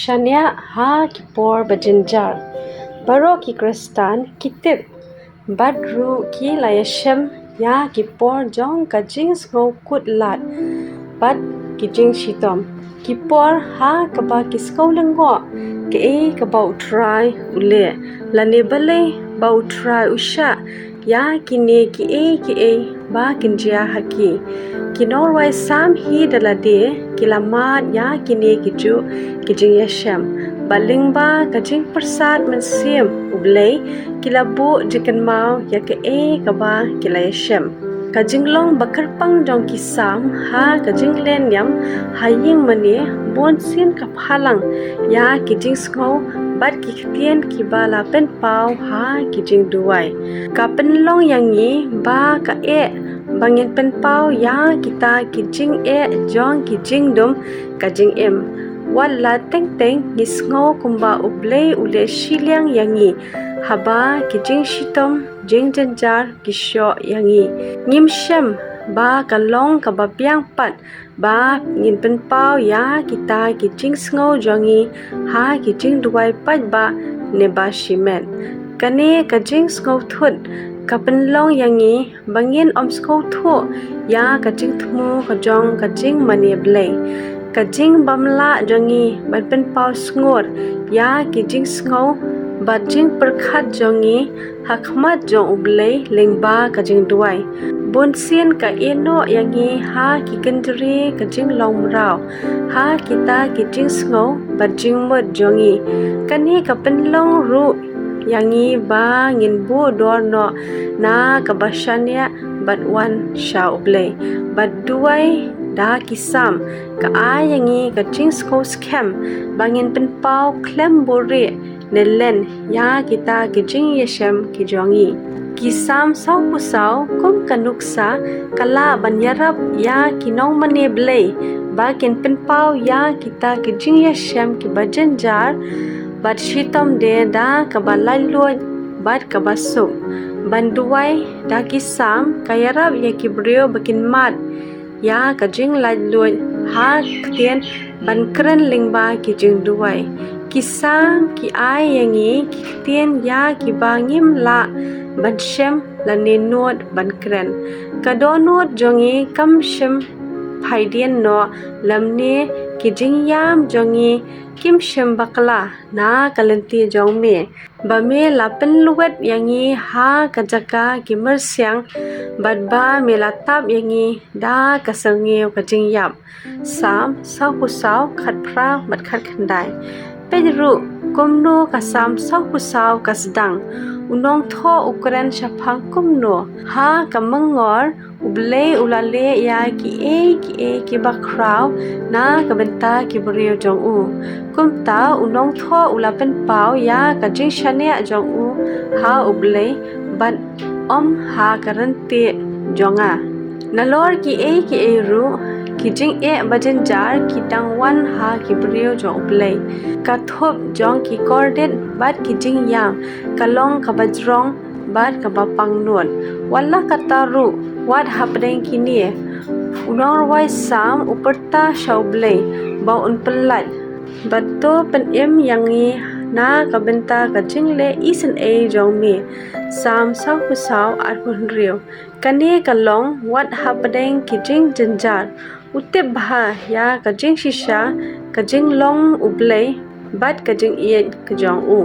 shaniah ha kipor jynjar baro ki kristan kitip badru ki layashem ya kipor jong kajing snow kut lat bad kijing shitom kipor ha kaba kiskau lengo ke kaba utrai ule lane bale ba utrai usha ya kine ki ba kinjia haki kinorwai sam hi dalade kilamat ya kine kiju kijing yashem balingba kajing persat mensim ublay kilabu jikan mau ya ke kaba kilayashem kajing long bakarpang jong kisam ha kajing len yam haying mani bon sin kaphalang ya kijing skau bat kiktian kibala pen pau ha kijing duai kapen long yangi ba ka bangin pen pau ya kita kijing jong kijing dum kajing em wala teng teng ngisngau kumba ublay ule shiliang yangi haba kijing shitom jing jynjar kisyo yangi ngimshem ba kalong kababyang pat ba ngin pen pau ya kita kijing sngo jongi ha kijing duai pat ba neba shimen kane kajing sngo thut kapen long yangi bangin om sngo thu ya kajing thmu kajong kajing mani blay kajing bamla jongi ban pen pau sngur ya kijing sngo bajing perkhat jongi hakmat jong ublay lengba kajing duai bonsin ka eno yangi ha kikendri kajing lomrao ha kita kijing sngo bajing mod jongi kani kapen long ru yangi ba ngin bu dor no na kabashania batwan sha ublay bat duai da kisam ka ayangi kajing sko scam bangin pen pau klem bore nelen ya kita kijing yeshem kijongi kisam sau pusau kum kanuksa kala banyarap ya kinong mane blay bakin pen pau ya kita kijing yeshem ki jynjar bat shitom de da kabalai luat bat kabasuk banduai da kisam kayarap ya kibrio bakin mat ya kajing lai luat ha ktian ban kren lingba kijing duai kisam ki ai yangi ktian ya ki bangim la ban shem la nenot ban kren kadonot jongi kam shem phaidien no lamne kijing yam jongi kim shem bakla na kalanti jongme bame lapen luwet yangi ha kajaka kimersyang badba melatap yangi da kasangeu kajing yap sam sau kusau khat pra mat khat khandai pedru komno kasam sau kusau kasdang unong tho ukran shaphang kumno ha kamangor ublay ulale ya ki bakrau na kabenta ki brio jong u kumta unong tho ulapen pau ya kajing shaniah jong u ha ublay ban om ha karante jonga nalor ki ru kijing bajynjar ki tangwan ha ki brio jong ublay kathop jong ki kordet bat kijing yang kalong kabajrong bat kabapang non wala kataru wat hapdeng kini unor wai sam uperta shaublay ba un pelat bato pen yangi na kabenta kajing le isen jongmi sam sau kusau arpun rio kane kalong wat hapdeng kijing jynjar utip bha ya kajing shisha kajing long ublay bat kajing kajong u